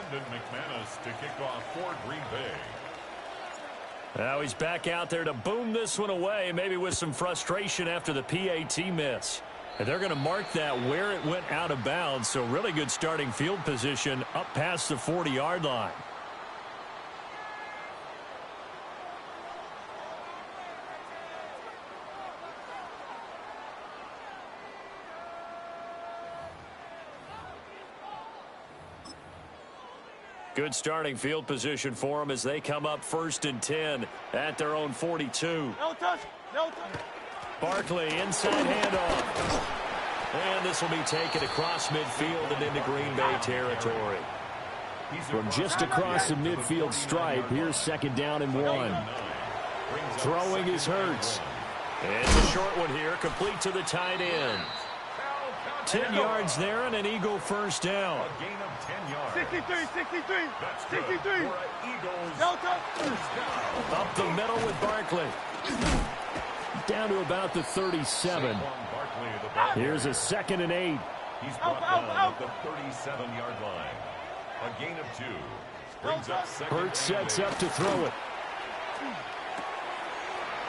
McManus to kick off for Green Bay. Now he's back out there to boom this one away, maybe with some frustration after the PAT miss. And they're going to mark that where it went out of bounds, so really good starting field position up past the 40-yard line. Good starting field position for them as they come up 1st and 10 at their own 42. No touch. No touch. Barkley, inside handoff. And this will be taken across midfield and into Green Bay territory. From just across the midfield stripe, here's 2nd down and 1. Throwing is Hurts. And the short one here, complete to the tight end. 10 yards there and an Eagle first down. A gain of 10 yards. 63, 63, That's 63. Eagles. No touch. Up the middle with Barkley. Down to about the 37. Here's a 2nd and 8. He's brought down at the 37-yard line. A gain of 2. Brings up 2nd. Hurts sets up to throw it.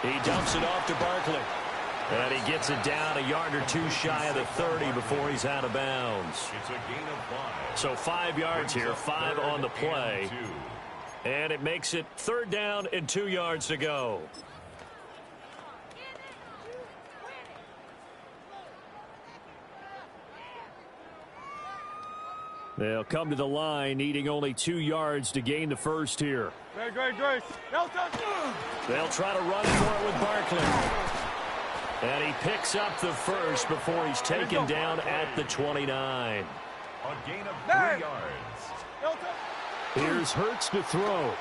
He dumps it off to Barkley. And he gets it down a yard or 2 shy of the 30 before he's out of bounds. It's a gain of 5. So 5 yards here, 5 on the play. And it makes it 3rd down and 2 yards to go. They'll come to the line, needing only 2 yards to gain the first here. Great. No touch. They'll try to run for it with Barkley. And he picks up the first before he's taken down at the 29. A gain of 3 yards. No touch. Here's Hurts to throw.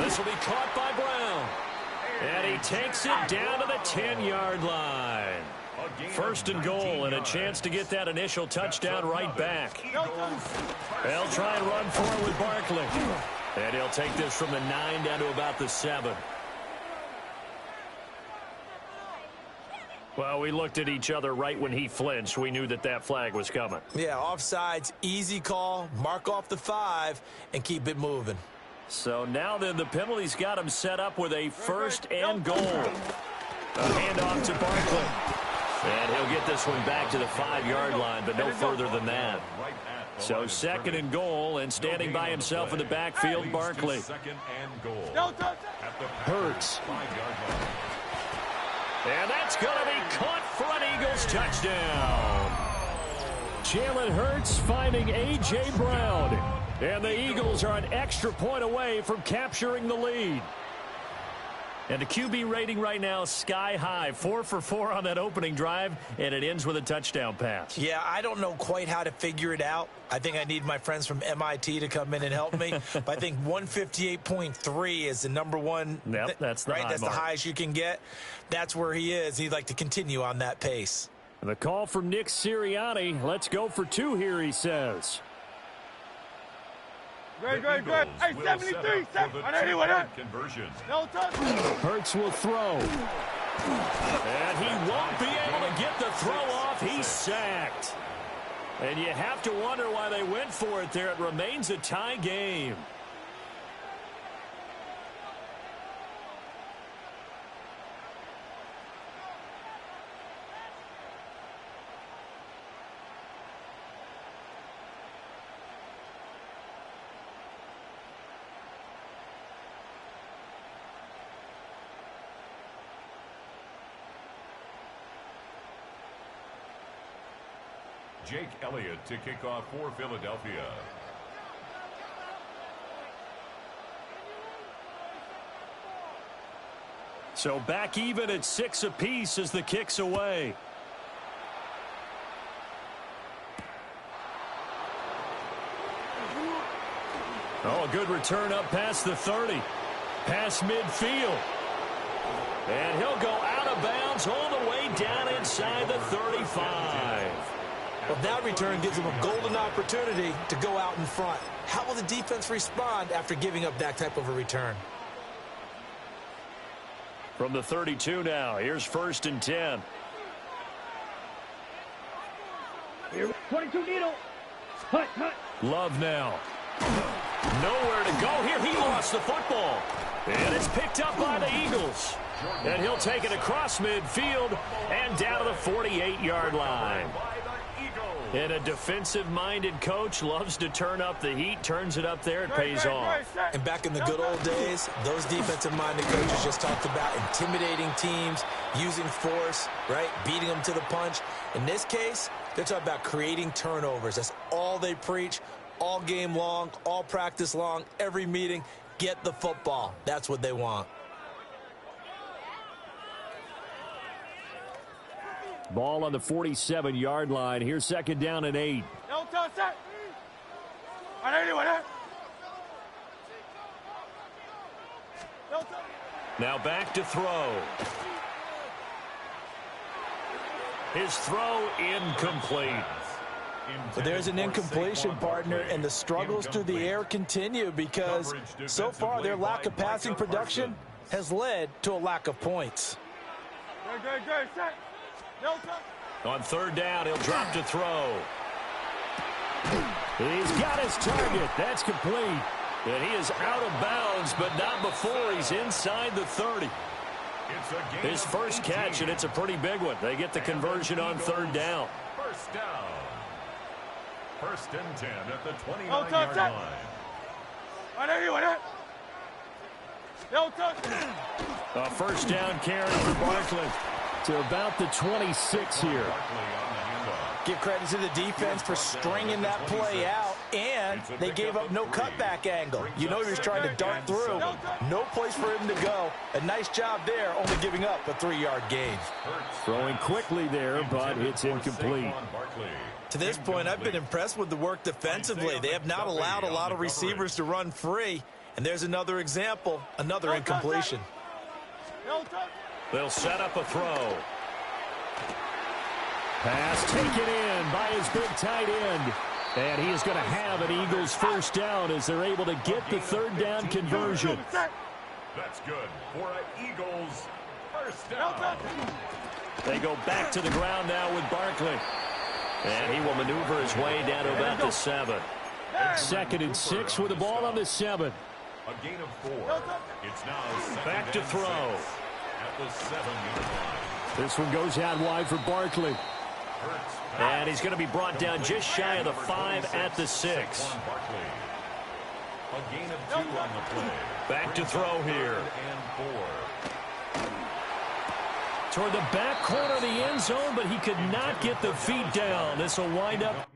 This will be caught by Brown. And he takes it down to the 10-yard line. 1st and goal and a chance to get that initial touchdown right back. They'll try and run for it with Barkley. And he'll take this from the 9 down to about the 7. Well, we looked at each other right when he flinched. We knew that that flag was coming. Yeah, offsides, easy call, mark off the 5, and keep it moving. So now then the penalty's got him set up with a 1st and goal. A handoff to Barkley. And he'll get this one back to the 5-yard line, but no further than that. So 2nd and goal, and standing by himself in the backfield, Barkley. 2nd and goal. No touch. Hurts. And that's going to be caught for an Eagles touchdown. Jalen Hurts finding A.J. Brown. And the Eagles are an extra point away from capturing the lead. And the QB rating right now sky high. 4 for 4 on that opening drive, and it ends with a touchdown pass. Yeah, I don't know quite how to figure it out. I think I need my friends from MIT to come in and help me. But I think 158.3 is the number one. Yep, that's the right. That's mark. the highest you can get. That's where he is. He'd like to continue on that pace. The call from Nick Sirianni. Let's go for 2 here, he says. Great. Hey, 73. Conversion. No touch. Hurts will throw. And he won't be able to get the throw off. He's sacked. And you have to wonder why they went for it there. It remains a tie game. Jake Elliott to kick off for Philadelphia. So back even at 6 apiece as the kick's away. Oh, a good return up past the 30. Past midfield. And he'll go out of bounds all the way down inside the 35. Well, that return gives them a golden opportunity to go out in front. How will the defense respond after giving up that type of a return? From the 32 now, here's 1st and 10. Here, 22 needle. Hut, hut. Love now. Nowhere to go here. He lost the football. And it's picked up by the Eagles. And he'll take it across midfield and down to the 48-yard line. And a defensive-minded coach loves to turn up the heat, turns it up there, it pays off. And back in the good old days, those defensive-minded coaches just talked about intimidating teams, using force, right, beating them to the punch. In this case, they're talking about creating turnovers. That's all they preach, all game long, all practice long, every meeting. Get the football. That's what they want. Ball on the 47-yard line. Here's second down and 8. Now back to throw. His throw incomplete. But there's an incompletion, partner, and the struggles through the air continue because so far their lack of passing production has led to a lack of points. On third down, he'll drop to throw. He's got his target. That's complete. And he is out of bounds, but not before he's inside the 30. His first catch, and it's a pretty big one. They get the conversion on third down. First down. First and 10 at the 29-yard line. A first down carry for Barkley. To about the 26 here. Give credit to the defense for stringing that play out, and they gave up no cutback angle. You know he was trying to dart through. No place for him to go. A nice job there, only giving up a 3-yard gain. Throwing quickly there, but it's incomplete. To this point, I've been impressed with the work defensively. They have not allowed a lot of receivers to run free. And there's another example, another incompletion. They'll set up a throw. Pass taken in by his big tight end. And he is going to have an Eagles first down as they're able to get the third down conversion. That's good for an Eagles first down. They go back to the ground now with Barkley. And he will maneuver his way down to about the 7. Second and 6 with the ball on the 7. A gain of 4. It's now back to throw. At the 7-yard line. This one goes out wide for Barkley. And he's going to be brought down just shy of the 5 at the 6. A gain of 2 on the play. Back to throw here. And 4. Toward the back corner of the end zone, but he could not get the feet down. This will wind up.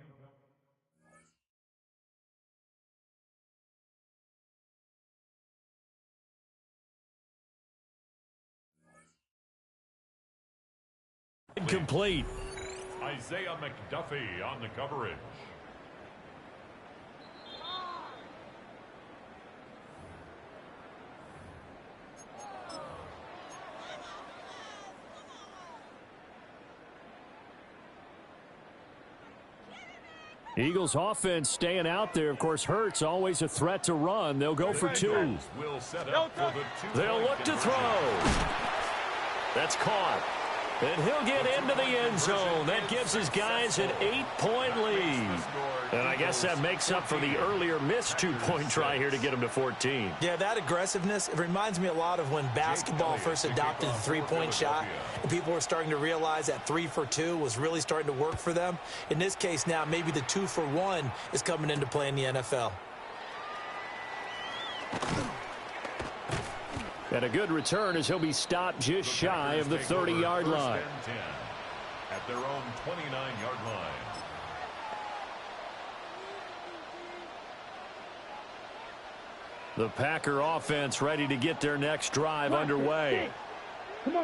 Incomplete. Isaiah McDuffie on the coverage. Eagles offense staying out there. Of course, Hurts always a threat to run. They'll go for 2. They'll look to throw. That's caught. And he'll get into the end zone. That gives his guys an 8-point lead. And I guess that makes up for the earlier missed 2-point try here to get him to 14. Yeah, that aggressiveness, it reminds me a lot of when basketball first adopted the three-point shot. And people were starting to realize that 3 for 2 was really starting to work for them. In this case now, maybe the 2 for 1 is coming into play in the NFL. And a good return as he'll be stopped just shy of the 30-yard line. At their own 29-yard line. The Packer offense ready to get their next drive underway.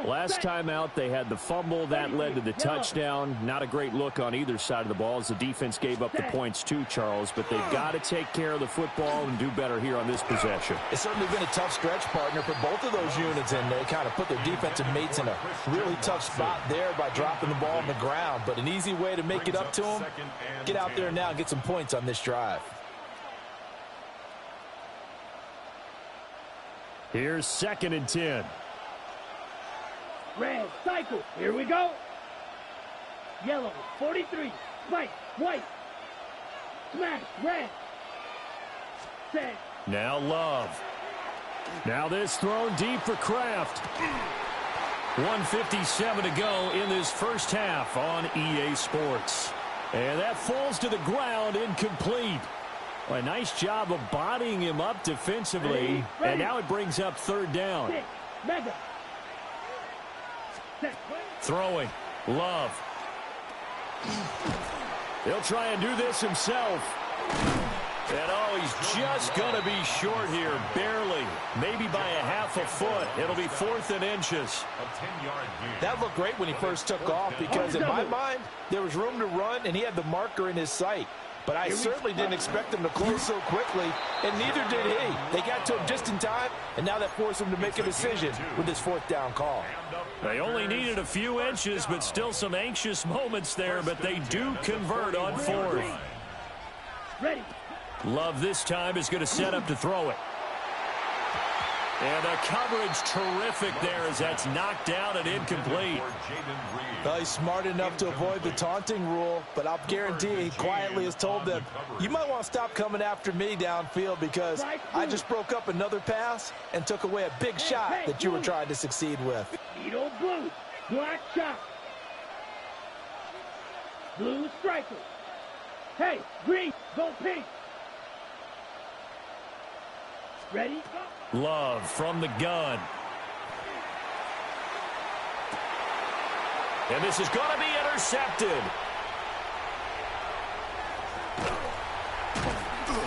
Last time out, they had the fumble. That led to the touchdown. Not a great look on either side of the ball as the defense gave up the points too, Charles. But they've got to take care of the football and do better here on this possession. It's certainly been a tough stretch, partner, for both of those units, and they kind of put their defensive mates in a really tough spot there by dropping the ball on the ground. But an easy way to make it up to them, get out there now and get some points on this drive. Here's second and 10. Red, cycle. Here we go. Yellow, 43. Fight. White. Smash. Red. Set. Now Love. Now this thrown deep for Kraft. 1:57 to go in this first half on EA Sports. And that falls to the ground, incomplete. Well, a nice job of bodying him up defensively. And now it brings up third down. Mega. Set. Throwing. Love. He'll try and do this himself. And oh, he's just going to be short here, barely. Maybe by a half a foot. It'll be 4th and inches. That looked great when he first took off because in my mind, there was room to run and he had the marker in his sight. But I certainly didn't expect him to close so quickly, and neither did he. They got to him just in time, and now that forced him to make a decision with his 4th down call. They only needed a few inches, but still some anxious moments there, but they do convert on 4th. Ready. Love this time is going to set up to throw it. And the coverage terrific there as that's knocked down and incomplete. Well, he's smart enough to avoid the taunting rule, but I'll guarantee he quietly has told them, you might want to stop coming after me downfield because I just broke up another pass and took away a big shot that you were trying to succeed with. Beetle blue. Black shot. Blue striker. Hey, green. Go pink. Ready? Love from the gun. And this is going to be intercepted.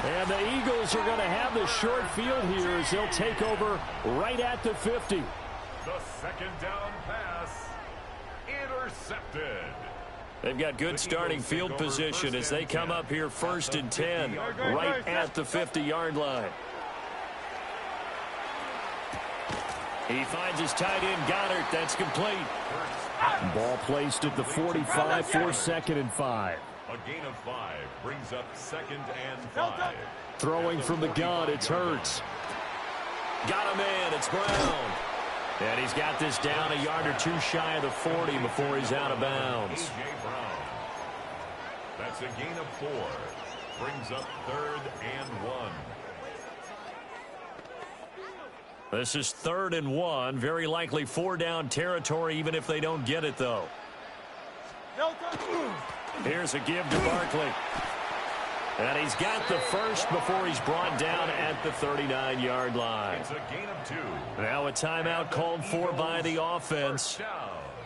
And the Eagles are going to have the short field here as they'll take over right at the 50. The 2nd down pass intercepted. They've got good starting field position as they come up here 1st and 10 right at the 50-yard line. He finds his tight end, Goddard. That's complete. Ball placed at the 45 for 2nd and 5. A gain of 5 brings up 2nd and 5. Throwing from the gun, it's Hurts. Got a man, it's Brown. And he's got this down a yard or two shy of the 40 before he's out of bounds. A.J. Brown. That's a gain of 4. Brings up 3rd and 1. This is 3rd and 1. Very likely 4-down territory, even if they don't get it, though. Here's a give to Barkley. And he's got the first before he's brought down at the 39-yard line. It's a gain of 2. Now a timeout called for by the offense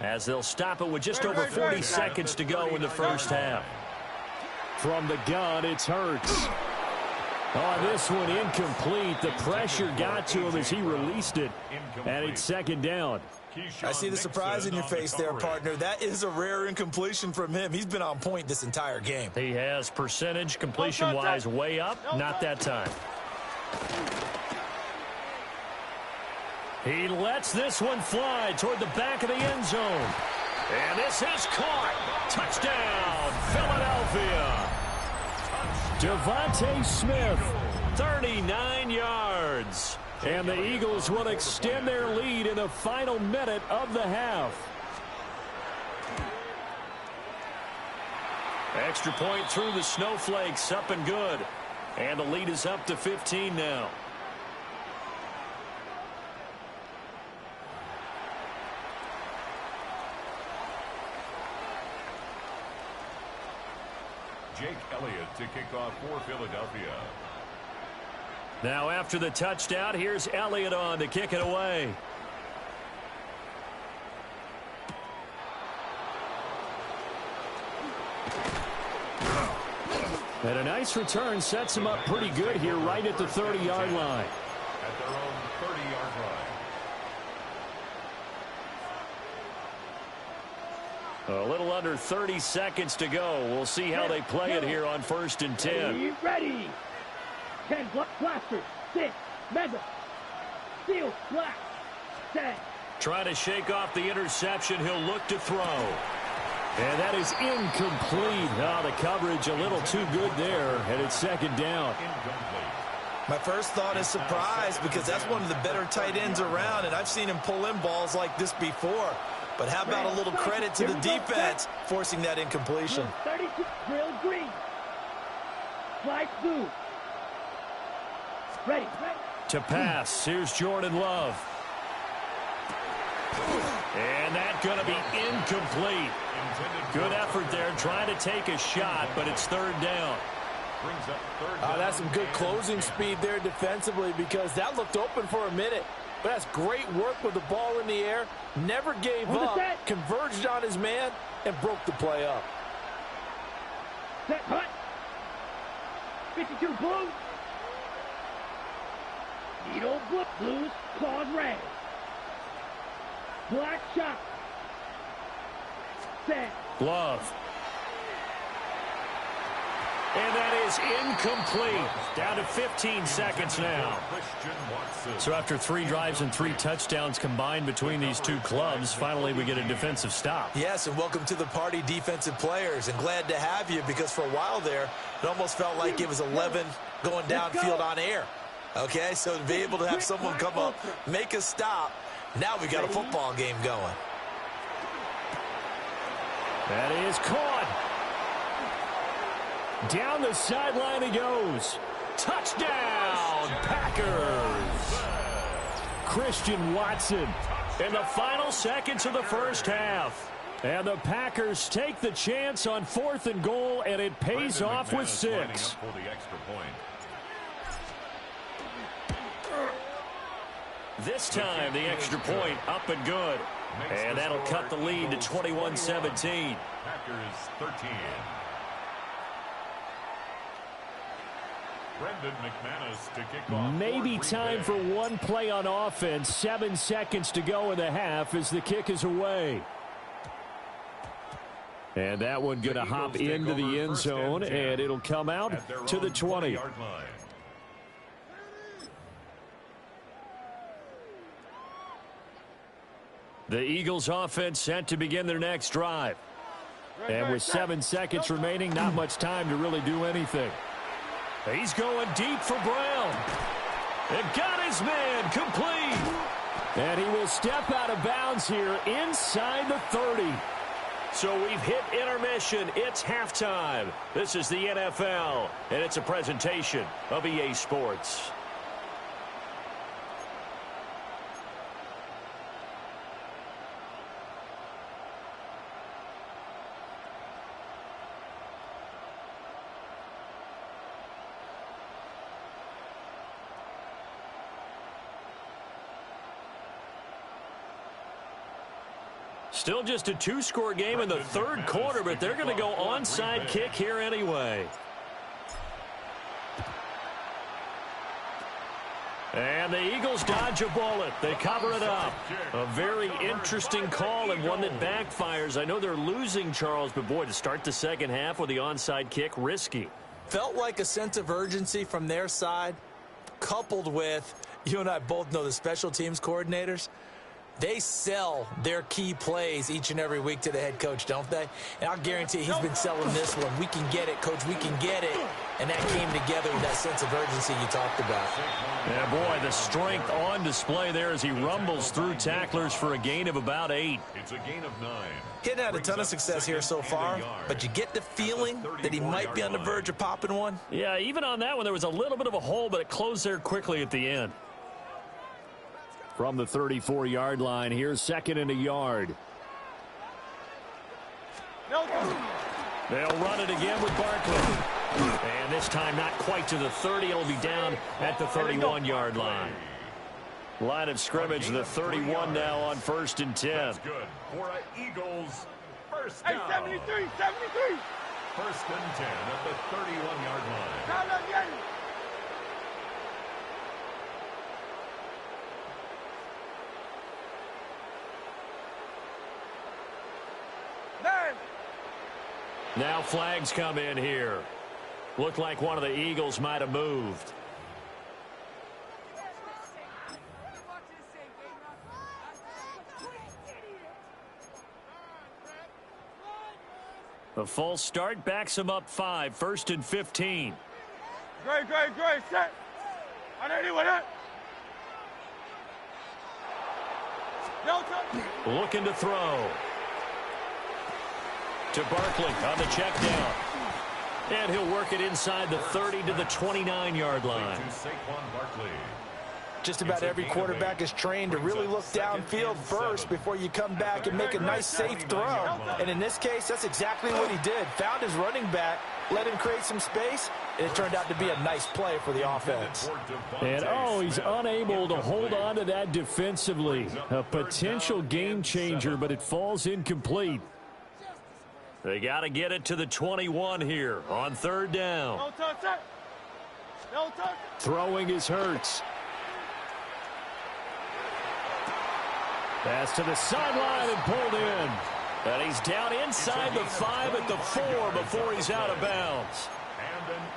as they'll stop it with just over 40 seconds to go in the first half. From the gun, it's Hurts. On this one, incomplete. The pressure got to him as he released it. And it's 2nd down. I see the surprise in your face there, partner. That is a rare incompletion from him. He's been on point this entire game. He has percentage completion-wise way up. Not that time. He lets this one fly toward the back of the end zone. And this is caught. Touchdown, Philadelphia. Devontae Smith, 39 yards. And the Eagles will extend their lead in the final minute of the half. Extra point through the snowflakes, up and good. And the lead is up to 15 now. Jake Elliott to kick off for Philadelphia. Now after the touchdown, here's Elliott on to kick it away. And a nice return sets him up pretty good here right at the 30-yard line. At their own 30-yard line. A little under 30 seconds to go. We'll see how they play it here on 1st and 10. Ready. 10 blaster. 6. Mega. Steel. Black. Set. Trying to shake off the interception. He'll look to throw. And that is incomplete. Oh, the coverage a little too good there. And it's 2nd down. My first thought is surprise because that's one of the better tight ends around, and I've seen him pull in balls like this before. But how about a little credit to the defense forcing that incompletion? 32, drill green. Slide blue. Ready. To pass, here's Jordan Love. And that's going to be incomplete. Good effort there, trying to take a shot, but it's third down. That's some good closing speed there defensively, because that looked open for a minute. But that's great work with the ball in the air. Never gave up, converged on his man, and broke the play up. Set, hut. 52 blue. Needle blue. Blues, claws red. Black shot. Set. Glove. And that is incomplete. Down to 15 seconds now. So after 3 drives and 3 touchdowns combined between these two clubs, finally we get a defensive stop. Yes, and welcome to the party, defensive players. And glad to have you, because for a while there, it almost felt like it was 11 going downfield on air. Okay, so to be able to have someone come up, make a stop, now we got a football game going. That is caught. Down the sideline he goes. Touchdown, Packers. Christian Watson in the final seconds of the first half. And the Packers take the chance on 4th and goal, and it pays off with 6. This time, the extra point up and good. And that'll cut the lead to 21-17. Packers 13. Maybe time for one play on offense. 7 seconds to go in the half as the kick is away. And that one going to hop into the end zone, and it'll come out to the 20. The Eagles offense set to begin their next drive. And with 7 seconds remaining, not much time to really do anything. He's going deep for Brown. And got his man complete. And he will step out of bounds here inside the 30. So we've hit intermission. It's halftime. This is the NFL, and it's a presentation of EA Sports. Still just a 2-score game in the third quarter, but they're going to go onside kick here anyway. And the Eagles dodge a bullet. They cover it up. A very interesting call and one that backfires. I know they're losing, Charles, but boy, to start the second half with the onside kick, risky. Felt like a sense of urgency from their side, coupled with, you and I both know the special teams coordinators. They sell their key plays each and every week to the head coach, don't they? And I'll guarantee he's been selling this one. We can get it, coach. We can get it. And that came together with that sense of urgency you talked about. Yeah, boy, the strength on display there as he rumbles through tacklers for a gain of about 8. It's a gain of 9. He hadn't had a ton of success here so far, but you get the feeling that he might be on the verge of popping one. Yeah, even on that one, there was a little bit of a hole, but it closed there quickly at the end. From the 34-yard line, here's 2nd and a yard. They'll run it again with Barkley. And this time not quite to the 30. It'll be down at the 31-yard line. Line of scrimmage, the 31 now on 1st and 10. That's good for Eagles first down. Hey, 73, 73. 1st and 10 at the 31-yard line. Now flags come in here. Looked like one of the Eagles might have moved. The false start backs him up 5. 1st and 15. Great, set. I know anyone. Looking to throw. To Barkley on the check down. And he'll work it inside the 30 to the 29-yard line. Just about every quarterback is trained to really look downfield first before you come back and make a nice, safe throw. And in this case, that's exactly what he did. Found his running back, let him create some space, and it turned out to be a nice play for the offense. And, he's unable to hold on to that defensively. A potential game changer, but it falls incomplete. They got to get it to the 21 here on third down. Throwing is Hurts. Pass to the sideline and pulled in. And he's down inside the 5 at the 4 before he's out of bounds.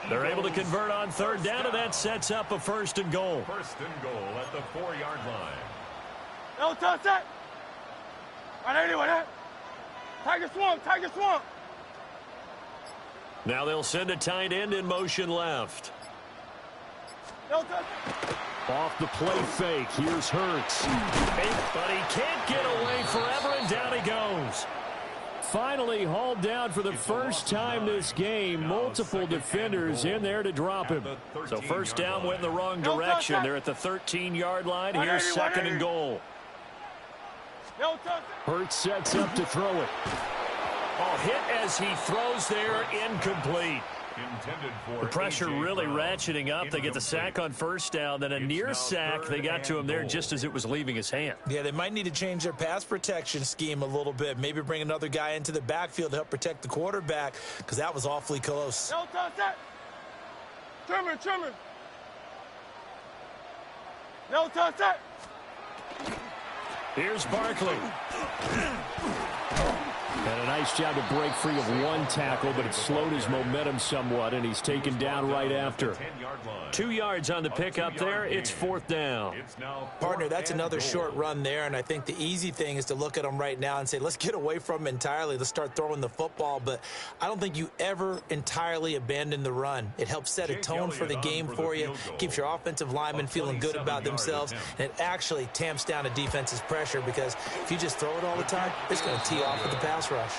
They're able to convert on third down, and that sets up a first and goal. First and goal at the 4-yard line. No touch that. Right anyway, Tiger swamp. Now they'll send a tight end in motion left. No touch. Off the play fake. Here's Hurts. But he can't get away forever, and down he goes. Finally hauled down for the first time this game. Multiple defenders in there to drop him. So first down went in the wrong direction. They're at the 13-yard line. Here's second and goal. Hurts sets up to throw it. Hit as he throws there, incomplete. The pressure really ratcheting up. They get the sack on first down, then a near sack. They got to him there just as it was leaving his hand. Yeah, they might need to change their pass protection scheme a little bit. Maybe bring another guy into the backfield to help protect the quarterback, because that was awfully close. No touch that. Trimmer. No touch that. Here's Barkley. And a nice job to break free of one tackle, but it slowed his momentum somewhat, and he's taken down right after. 2 yards on the pickup there. It's fourth down. Partner, that's another short run there, and I think the easy thing is to look at him right now and say, let's get away from him entirely. Let's start throwing the football, but I don't think you ever entirely abandon the run. It helps set a tone for the game for you, keeps your offensive linemen feeling good about themselves, and it actually tamps down a defense's pressure, because if you just throw it all the time, it's going to tee off with the pass rush.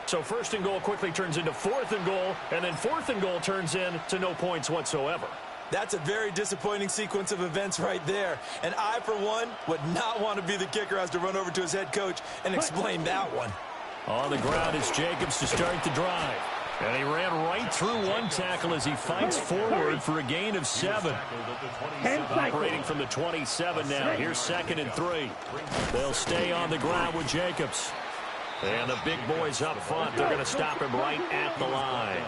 So first and goal quickly turns into fourth and goal, and then fourth and goal turns into no points whatsoever. That's a very disappointing sequence of events right there. And I, for one, would not want to be the kicker who has to run over to his head coach and explain that one. On the ground is Jacobs to start the drive. And he ran right through one tackle as he fights forward for a gain of 7. Operating from the 27 now. Here's second and 3. They'll stay on the ground with Jacobs. And the big boys up front, they're going to stop him right at the line.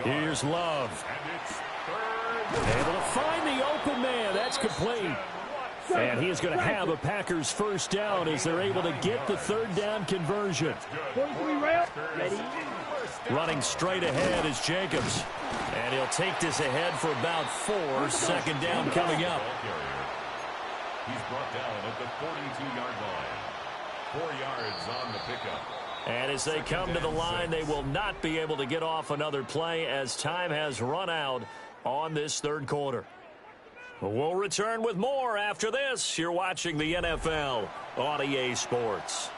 Here's Love. Able to find the open man. That's complete. And he is going to have a Packers first down as they're able to get the third down conversion. Running straight ahead is Jacobs. And he'll take this ahead for about 4. Second down coming up. He's brought down at the 42-yard line. 4 yards on the pickup. And as they come to the line, they will not be able to get off another play as time has run out on this third quarter. We'll return with more after this. You're watching the NFL on EA Sports.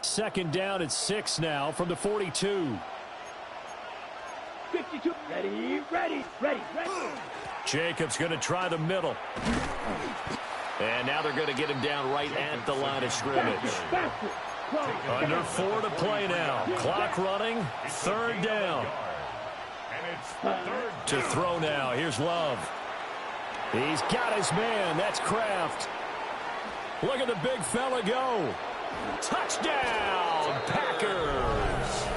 Second down at 6 now from the 42. 52. Ready. Jacobs going to try the middle. And now they're going to get him down right at the line of scrimmage. Under 4 to play now. Clock running. Third down. To throw now. Here's Love. He's got his man. That's Kraft. Look at the big fella go. Touchdown, Packers.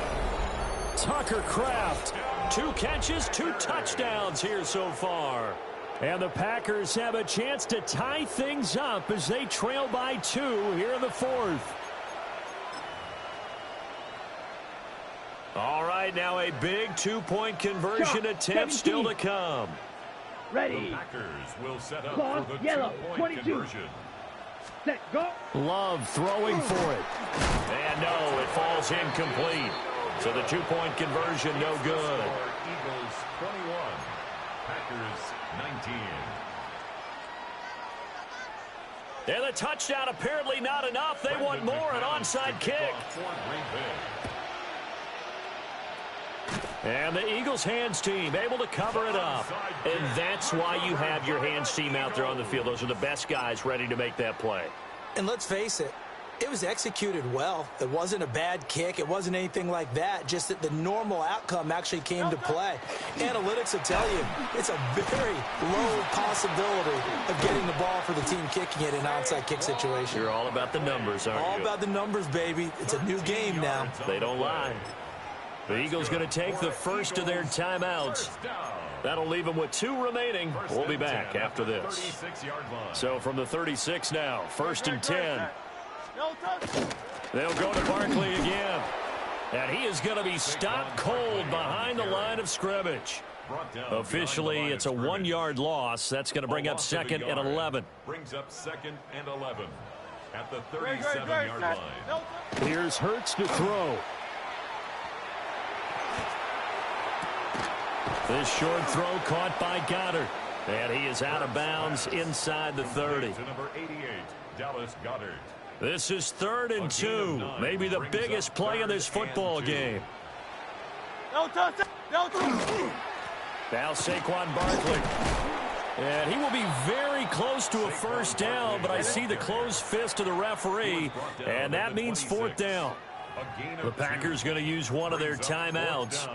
Tucker Kraft. 2 catches, 2 touchdowns here so far. And the Packers have a chance to tie things up as they trail by 2 here in the 4th. All right, now a big 2-point conversion attempt still to come. Ready. The Packers will set up Ball, for the yellow, 2-point 22. conversion. Set, go. Love throwing for it. And no, it falls incomplete. So the 2-point conversion no good. Eagles 21, Packers 19. And the touchdown apparently not enough. They want more, an onside kick. And the Eagles hands team able to cover it up. And that's why you have your hands team out there on the field. Those are the best guys ready to make that play. And let's face it, it was executed well. It wasn't a bad kick. It wasn't anything like that. Just that the normal outcome actually came to play. Analytics will tell you it's a very low possibility of getting the ball for the team kicking it in an onside kick situation. You're all about the numbers, aren't you? All about the numbers, baby. It's a new game now. They don't lie. The Eagles going to take the first of their timeouts. That'll leave them with 2 remaining. We'll be back after this. So from the 36 now, 1st and 10. They'll go to Barkley again. And he is going to be stopped cold behind the line of scrimmage. Officially, it's a 1-yard loss. That's going to bring up 2nd and 11. Brings up 2nd and 11 at the 37-yard line. Here's Hurts to throw. This short throw caught by Goddard. And he is out of bounds inside the 30. To number 88, Dallas Goedert. This is 3rd and 2. Maybe the biggest play in this football game. Now Saquon Barkley. And he will be very close to a first down, but I see the closed fist of the referee, and that means 4th down. The Packers going to use one of their timeouts.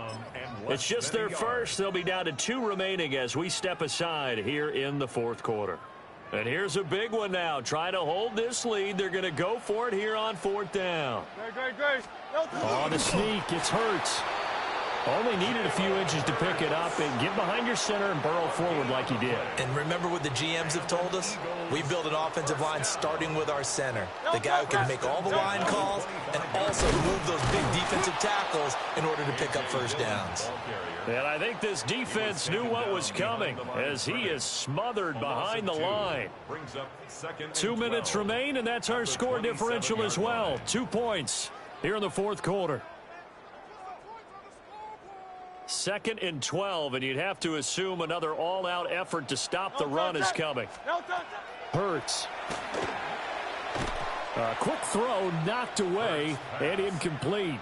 It's just their first. They'll be down to 2 remaining as we step aside here in the 4th quarter. And here's a big one now. Trying to hold this lead. They're going to go for it here on 4th down. On the sneak, it's Hurts. Only needed a few inches to pick it up and get behind your center and burrow forward like he did. And remember what the GMs have told us? We build an offensive line starting with our center. The guy who can make all the line calls and also move those big defensive tackles in order to pick up first downs. And I think this defense knew what was coming as he is smothered behind the line. 2 minutes remain, and that's our score differential as well. 2 points here in the 4th quarter. 2nd and 12, and you'd have to assume another all-out effort to stop the run is coming. Hurts. A quick throw knocked away and incomplete.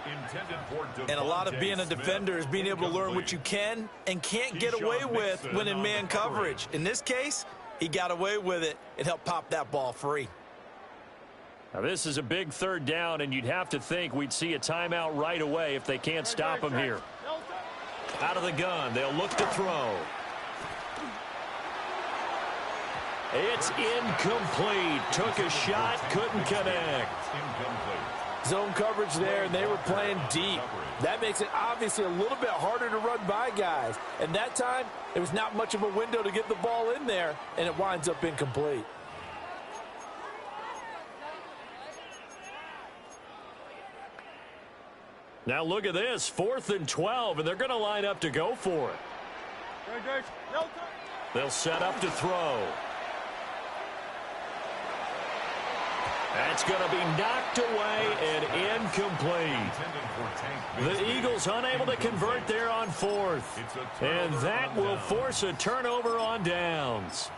And a lot of being a defender is being able to learn what you can and can't get away with when in man coverage. In this case, he got away with it. It helped pop that ball free. Now this is a big 3rd down, and you'd have to think we'd see a timeout right away if they can't stop him here. Out of the gun, they'll look to throw. It's incomplete. Took a shot, couldn't connect. Zone coverage there, and they were playing deep. That makes it obviously a little bit harder to run by guys. And that time, there was not much of a window to get the ball in there, and it winds up incomplete. Now look at this, 4th and 12, and they're going to line up to go for it. They'll set up to throw. That's going to be knocked away and incomplete. The Eagles unable to convert there on 4th. And that will force a turnover on downs.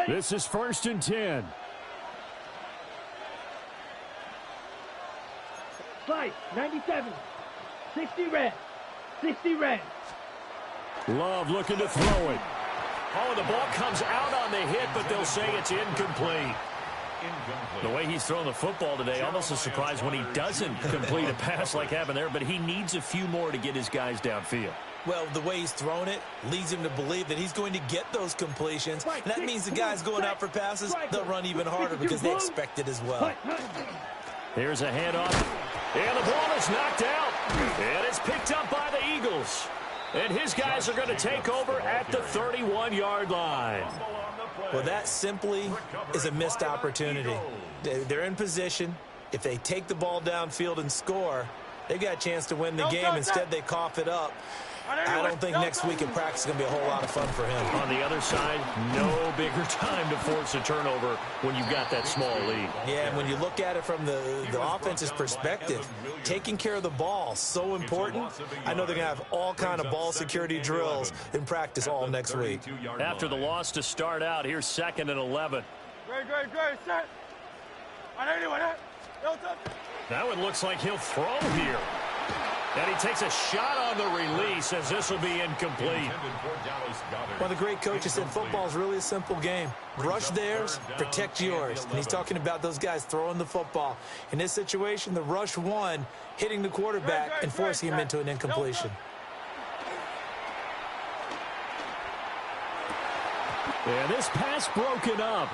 This is 1st and 10. Fight, 97. 60 red. 60 red. Love looking to throw it. Oh, the ball comes out on the hit, but they'll say it's incomplete. The way he's throwing the football today, almost a surprise when he doesn't complete a pass like happened there, but he needs a few more to get his guys downfield. Well, the way he's thrown it leads him to believe that he's going to get those completions. And that means the guys going out for passes, they'll run even harder because they expect it as well. Here's a handoff. And the ball is knocked out. And it's picked up by the Eagles. And his guys are going to take over at the 31-yard line. Well, that simply is a missed opportunity. They're in position. If they take the ball downfield and score, they've got a chance to win the game. Instead, they cough it up. I don't think next week in practice is going to be a whole lot of fun for him. On the other side, no bigger time to force a turnover when you've got that small lead. Yeah, and when you look at it from the offense's perspective, taking care of the ball, so important. I know they're going to have all kind of ball security drills in practice all next week. After the loss to start out, here's 2nd and 11. Great, set. That one looks like he'll throw here. And he takes a shot on the release as this will be incomplete. Well, the great coach has said football is really a simple game. Rush theirs, protect yours. And he's talking about those guys throwing the football. In this situation, the rush one, hitting the quarterback and forcing him into an incompletion. And this pass broken up.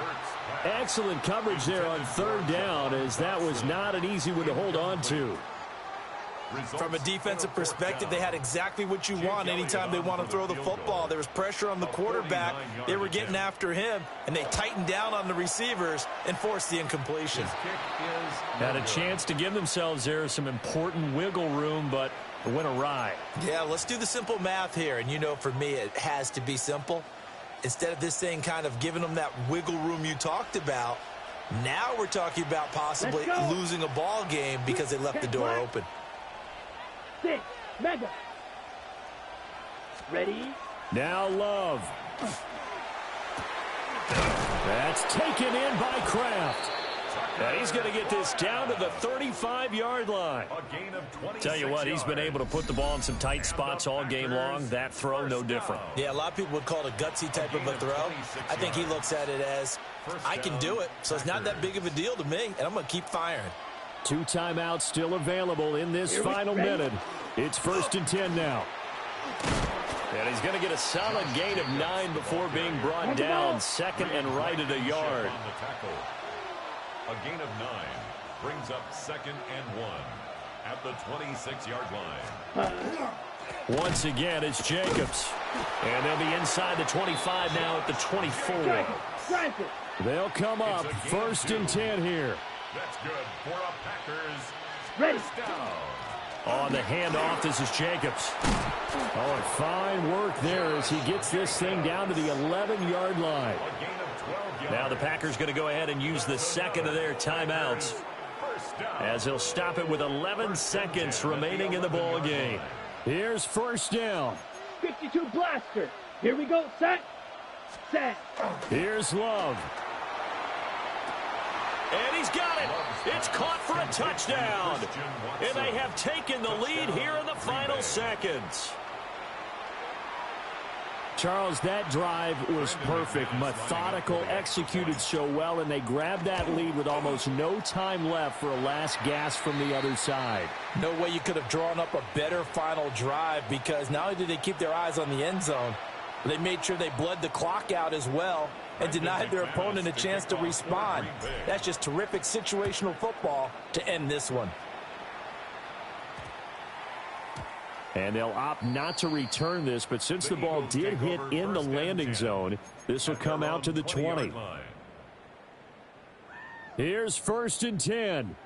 Excellent coverage there on 3rd down, as that was not an easy one to hold on to. From a defensive perspective, they had exactly what you want anytime they want to throw the football. There was pressure on the quarterback. They were getting after him, and they tightened down on the receivers and forced the incompletion. Had a chance to give themselves there some important wiggle room, but it went awry. Yeah, let's do the simple math here. And you know, for me, it has to be simple. Instead of this thing kind of giving them that wiggle room you talked about, now we're talking about possibly losing a ball game because they left the door open. 6, Mega. Ready? Now Love. That's taken in by Kraft. And he's going to get this down to the 35-yard line. Tell you what, he's been able to put the ball in some tight spots all game long. That throw, no different. Yeah, a lot of people would call it a gutsy type of a throw. I think he looks at it as, I can do it, so it's not that big of a deal to me, and I'm going to keep firing. 2 timeouts still available in this final minute. It's 1st and 10 now. And he's going to get a solid gain of 9 before being brought down. 2nd and right at a yard. A gain of 9 brings up 2nd and 1 at the 26-yard line. Once again, it's Jacobs. And they'll be inside the 25 now at the 24. They'll come up 1st and 10 here. That's good for a Packers First down. On the handoff, this is Jacobs. Oh, and fine work there as he gets this thing down to the 11-yard line. A gain of 12 yards. Now the Packers going to go ahead and use the 2nd of their timeouts, as they'll stop it with 11 seconds remaining in the ball game. Here's 1st down. 52 blaster. Here we go. Set. Here's Love. And he's got it. It's caught for a touchdown. And they have taken the lead here in the final seconds. Charles, that drive was perfect, methodical, executed so well, and they grabbed that lead with almost no time left for a last gasp from the other side. No way you could have drawn up a better final drive, because not only did they keep their eyes on the end zone, they made sure they bled the clock out as well and denied their opponent a chance to respond. That's just terrific situational football to end this one. And they'll opt not to return this, but since the ball did hit in the landing zone, this will come out to the 20. Here's 1st and 10.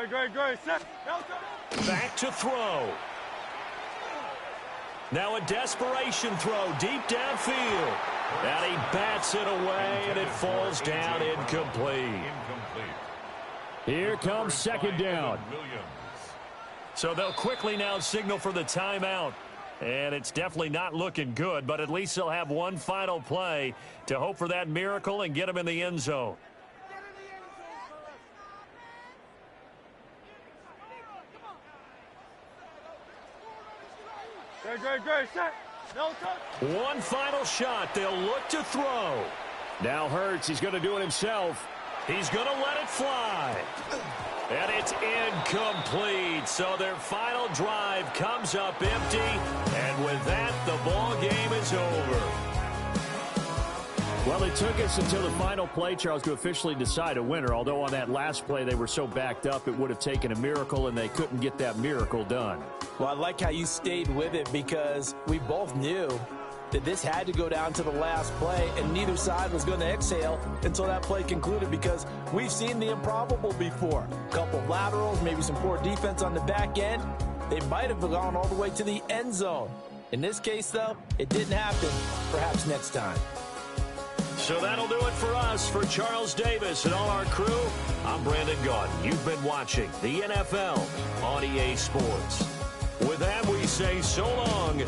Great. Set. Back to throw. Now a desperation throw deep downfield. And he bats it away, and it falls down incomplete. Here comes 2nd down. So they'll quickly now signal for the timeout. And it's definitely not looking good, but at least they'll have one final play to hope for that miracle and get them in the end zone. Great. Set. No touch. One final shot. They'll look to throw. Now Hurts, he's going to do it himself. He's going to let it fly. And it's incomplete. So their final drive comes up empty. And with that, the ball game is over. Well, it took us until the final play, Charles, to officially decide a winner. Although on that last play they were so backed up, it would have taken a miracle, and they couldn't get that miracle done. Well, I like how you stayed with it because we both knew that this had to go down to the last play, and neither side was going to exhale until that play concluded because we've seen the improbable before. A couple of laterals, maybe some poor defense on the back end. They might have gone all the way to the end zone. In this case, though, it didn't happen. Perhaps next time. So that'll do it for us. For Charles Davis and all our crew, I'm Brandon Gaudin. You've been watching the NFL on EA Sports. With that, we say so long